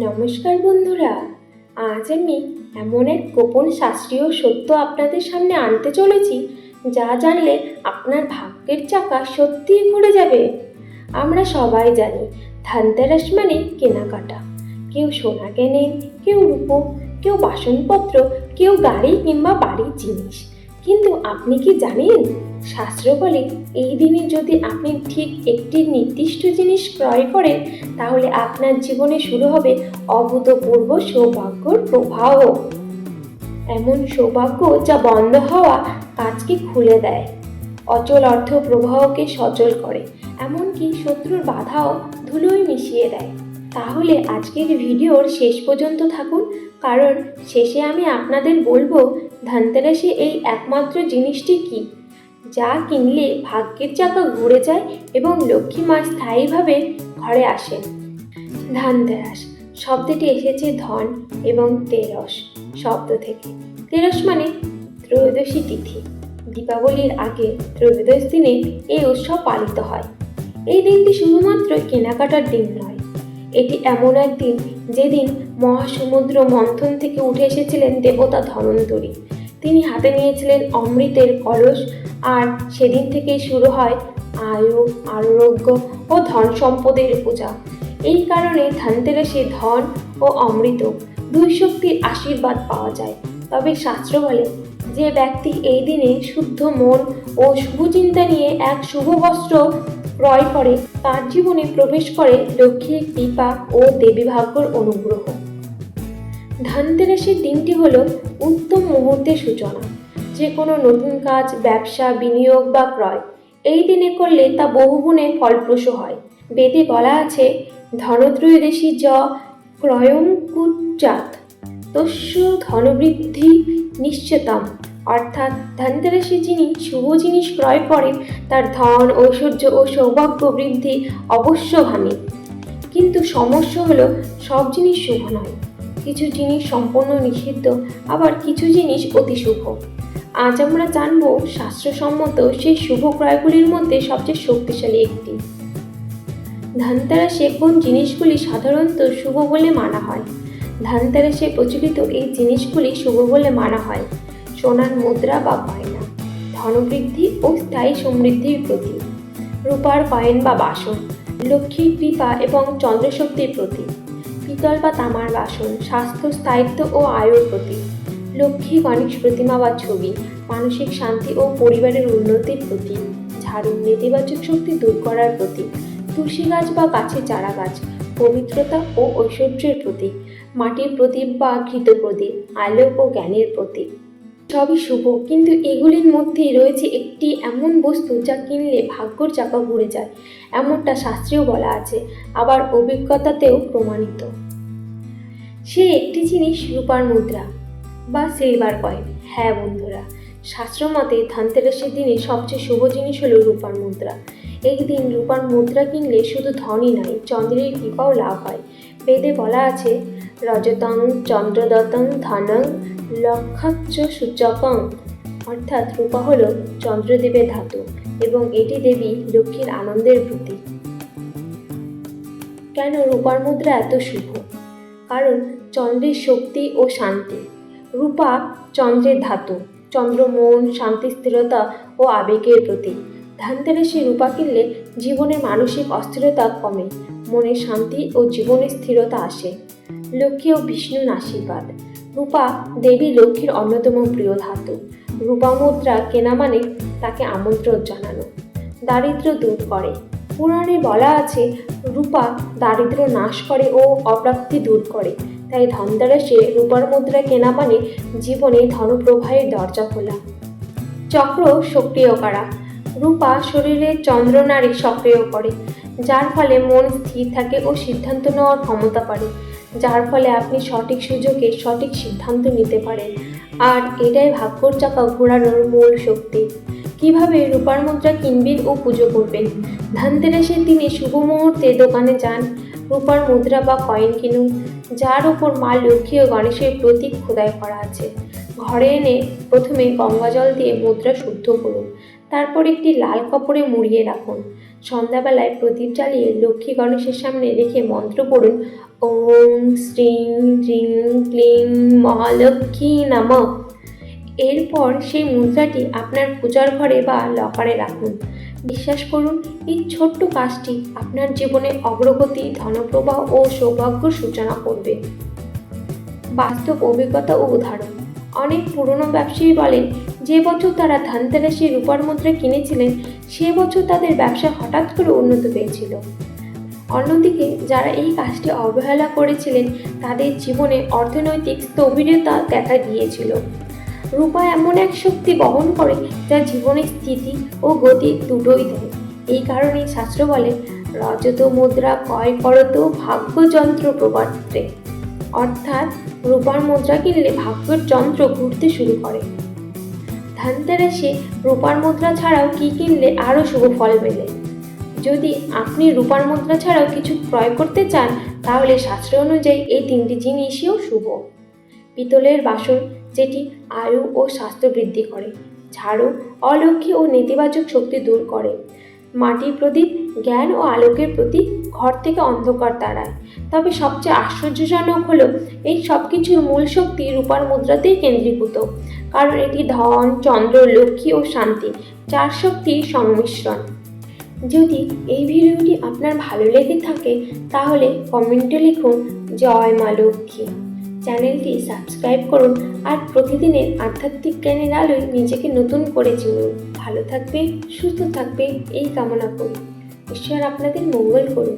নমস্কার বন্ধুরা, আজ আমি এমন এক গোপন শাস্ত্রীয় সত্য আপনাদের সামনে আনতে চলেছি যা জানলে আপনার ভাগ্যের চাকা সত্যিই ঘুরে যাবে। আমরা সবাই জানি ধনতেরাস মানে কেনাকাটা। কেউ সোনা কেনে, কেউ রূপো, কেউ বাসনপত্র, কেউ গাড়ি কিংবা বাড়ির জিনিস। কিন্তু আপনি কি জানেন, শাস্ত্র বলে এই দিনে যদি আপনি ঠিক একটি নির্দিষ্ট জিনিস ক্রয় করেন তাহলে আপনার জীবনে শুরু হবে অভূতপূর্ব সৌভাগ্যর প্রবাহ। এমন সৌভাগ্য যা বন্ধ হওয়া কাজকে খুলে দেয়, অচল অর্থ প্রবাহকে সচল করে, এমনকি শত্রুর বাধাও ধুলোয় মিশিয়ে দেয়। তাহলে আজকের ভিডিওর শেষ পর্যন্ত থাকুন, কারণ শেষে আমি আপনাদের বলবো ধনতেরাসে এই একমাত্র জিনিসটি কি, যা কিনলে ভাগ্যের চাকা ঘুরে যায় এবং লক্ষ্মী মা স্থায়ীভাবে ঘরে আসেন। ধনতেরাস শব্দটি এসেছে ধন এবং তেরস শব্দ থেকে। তেরস মানে ত্রয়োদশী তিথি। দীপাবলির আগে ত্রয়োদশ দিনে এই উৎসব পালিত হয়। এই দিনটি শুধুমাত্র কেনাকাটার দিন নয়, এটি এমন এক দিন যেদিন মহাসমুদ্র মন্থন থেকে উঠে এসেছিলেন দেবতা ধনন্তরী। তিনি হাতে নিয়েছিলেন অমৃতের কলস, আর সেদিন থেকেই শুরু হয় আয়ু, আরোগ্য ও ধন সম্পদের পূজা। এই কারণে ধনতেরাসে ধন ও অমৃত দুই শক্তির আশীর্বাদ পাওয়া যায়। তবে শাস্ত্র বলে, যে ব্যক্তি এই দিনে শুদ্ধ মন ও শুভ চিন্তা নিয়ে এক শুভ বস্ত্র ক্রয় করে তার জীবনে প্রবেশ করে লক্ষ্মীর কৃপা ও দেবী ভাগ্যর অনুগ্রহ। ধনতেরাসের দিনটি হলো উত্তম মুহূর্তের সূচনা। যে কোনো নতুন কাজ, ব্যবসা, বিনিয়োগ বা ক্রয় এই দিনে করলে তা বহুগুণে ফলপ্রসূ হয়। বেদে বলা আছে, ধনত্রয়োদশী য ক্রয়ং কুর্যাৎ তস্য ধনবৃদ্ধি নিশ্চিতম। অর্থাৎ ধনতেরাসে যিনি শুভ জিনিস ক্রয় করেন তার ধন, ঐশ্বর্য ও সৌভাগ্য বৃদ্ধি অবশ্যগামী। কিন্তু সমস্যা হলো, সব জিনিস শুভ নয়। কিছু জিনিস সম্পূর্ণ নিষিদ্ধ, আবার কিছু জিনিস অতি শুভ। আজ আমরা জানবো শাস্ত্রসম্মত সেই শুভ ক্রয়গুলির মধ্যে সবচেয়ে শক্তিশালী একটি। ধনতেরাসে কোন জিনিসগুলি সাধারণত শুভ বলে মানা হয়? ধনতেরাসে প্রচলিত এই জিনিসগুলি শুভ বলে মানা হয়: সোনার মুদ্রা বা গয়না, ধনবৃদ্ধি ও স্থায়ী সমৃদ্ধির প্রতীক; রূপার কয়েন বা বাসন, লক্ষ্মীর কৃপা এবং চন্দ্রশক্তির প্রতীক; পিতল বা তামার বাসন, স্বাস্থ্য, স্থায়িত্ব ও আয়ুর প্রতীক; লক্ষ্মী গণেশ প্রতিমা বা ছবি, মানসিক শান্তি ও পরিবারের উন্নতির প্রতীক; ঝাড়ু, নেতিবাচক শক্তি দূর করার প্রতীক; তুলসী গাছ বা গাছের চারা গাছ, পবিত্রতা ও ঐশ্বর্যের প্রতীক; মাটির প্রদীপ বা ঘৃত প্রদীপ, আলোক ও জ্ঞানের প্রতীক। সবই শুভ, কিন্তু এগুলির মধ্যেই রয়েছে একটি এমন বস্তু যা কিনলে ভাগ্যর চাকা ঘুরে যায়, এমনটা শাস্ত্রেও বলা আছে, আবার অভিজ্ঞতাতেও প্রমাণিত। সে একটি জিনিস রূপার মুদ্রা বা সিলভার কয়েন। হ্যাঁ বন্ধুরা, শাস্ত্রমতে ধনতেরাসের দিনে সবচেয়ে শুভ জিনিস হলো রূপার মুদ্রা। এই দিন রূপার মুদ্রা কিনলে শুধু ধনই নয়, চন্দ্রের কৃপাও লাভ হয়। বেদে বলা আছে, রজতং চন্দ্রদত্তং ধনং লক্ষাচ্চ সূচকং। অর্থাৎ রূপা হলো চন্দ্রদেবের ধাতু এবং এটি দেবী লক্ষ্মীর আনন্দের প্রতীক। কেন রূপার মুদ্রা এত শুভ? কারণ চন্দ্রের শক্তি ও শান্তি। রূপা চন্দ্রের ধাতু, চন্দ্র মন, শান্তি, স্থিরতা ও আবেগের প্রতীক। ধনতেরাসে রূপা কিনলে জীবনের মানসিক অস্থিরতা কমে, মনে শান্তি ও জীবনে স্থিরতা আসে। লক্ষ্মী ও বিষ্ণুর আশীর্বাদ। রূপা দেবী লক্ষ্মীর অন্যতম প্রিয় ধাতু। রূপা মুদ্রা কেনা মানে তাকে আমন্ত্রণ জানানো। দারিদ্র্য দূর করে। পুরাণে বলা আছে, রূপা দারিদ্র্য নাশ করে ও অপ্রাপ্তি দূর করে। তাই ধনতেরাসে রূপার মুদ্রা কেনা মানে জীবনে ধনপ্রবাহের দরজা খোলা। চক্র সক্রিয় করা। রূপা শরীরের চন্দ্রনাড়ি সক্রিয় করে, যার ফলে মন স্থির থাকে ও সিদ্ধান্ত নেওয়ার ক্ষমতা বাড়ে, যার ফলে আপনি সঠিক সুযোগে সঠিক সিদ্ধান্ত নিতে পারেন। আর এটাই ভাগ্যর চাকা ঘোরানোর মূল শক্তি। কিভাবে রূপার মুদ্রা কিনবেন ও পুজো করবেন? ধনতেরাসের দিনে শুভ মুহূর্তে দোকানে যান, রূপার মুদ্রা বা কয়েন কিনুন, যার উপর মা লক্ষ্মী ও গণেশের প্রতীক খোদাই করা আছে। ঘরে এনে প্রথমে গঙ্গা জল দিয়ে মুদ্রা শুদ্ধ করুন, তারপর একটি লাল কাপড়ে মুড়িয়ে রাখুন। সন্ধ্যাবেলায় প্রদীপ জ্বালিয়ে লক্ষ্মী গণেশের সামনে রেখে মন্ত্র পড়ুন, ওম শ্রীং হ্রিং ক্লিং মহালক্ষ্মী নমঃ। এরপর সেই মুদ্রাটি আপনার পূজার ঘরে বা লকারে রাখুন। বিশ্বাস করুন, এই ছোট্ট কাজটি আপনার জীবনে অগ্রগতি, ধনপ্রবাহ ও সৌভাগ্যর সূচনা করবে। বাস্তব অভিজ্ঞতা ও উদাহরণ। অনেক পুরনো ব্যবসায়ী বলেন, যে বছর তারা ধনতেরাসে রূপার মুদ্রা কিনেছিলেন সে বছর তাদের ব্যবসা হঠাৎ করে উন্নত পেয়েছিল। অন্যদিকে যারা এই কাজটি অবহেলা করেছিলেন তাদের জীবনে অর্থনৈতিক স্থবিরতা দেখা দিয়েছিল। রূপা এমন এক শক্তি বহন করে যা জীবনের স্থিতি ও গতি দুটোই দেয়। এই কারণেই শাস্ত্র বলে, রজত মুদ্রা ক্রয় করত ভাগ্যযন্ত্র প্রবর্তে। অর্থাৎ রূপার মুদ্রা কিনলে ভাগ্যের যন্ত্র ঘুরতে শুরু করে। ধনতেরাসে রূপার মুদ্রা ছাড়াও কি কিনলে আরও শুভ ফল মেলে? যদি আপনি রূপার মুদ্রা ছাড়াও কিছু ক্রয় করতে চান তাহলে শাস্ত্র অনুযায়ী এই তিনটি জিনিসও শুভ। পিতলের বাসন, যেটি আয়ু ও স্বাস্থ্য বৃদ্ধি করে। ঝাড়ু অলক্ষ্মী ও নেতিবাচক শক্তি দূর করে। মাটির প্রদীপ জ্ঞান ও আলোকের প্রতীক, ঘর থেকে অন্ধকার তাড়ায়। তবে সবচেয়ে আশ্চর্যজনক হলো এই সব কিছুর মূল শক্তি রূপার মুদ্রাতেই কেন্দ্রীভূত, কারণ এটি ধন, চন্দ্র, লক্ষ্মী ও শান্তি চার শক্তির সংমিশ্রণ। যদি এই ভিডিওটি আপনার ভালো লেগে থাকে তাহলে কমেন্টে লিখুন জয় মা লক্ষ্মী। চ্যানেলটি সাবস্ক্রাইব করুন আর প্রতিদিনের আধ্যাত্মিক জ্ঞানের আলোয় নিজেকে নতুন করে চিনুন। ভালো থাকবে, সুস্থ থাকবে এই কামনা করি। ঈশ্বর আপনাদের মঙ্গল করুন।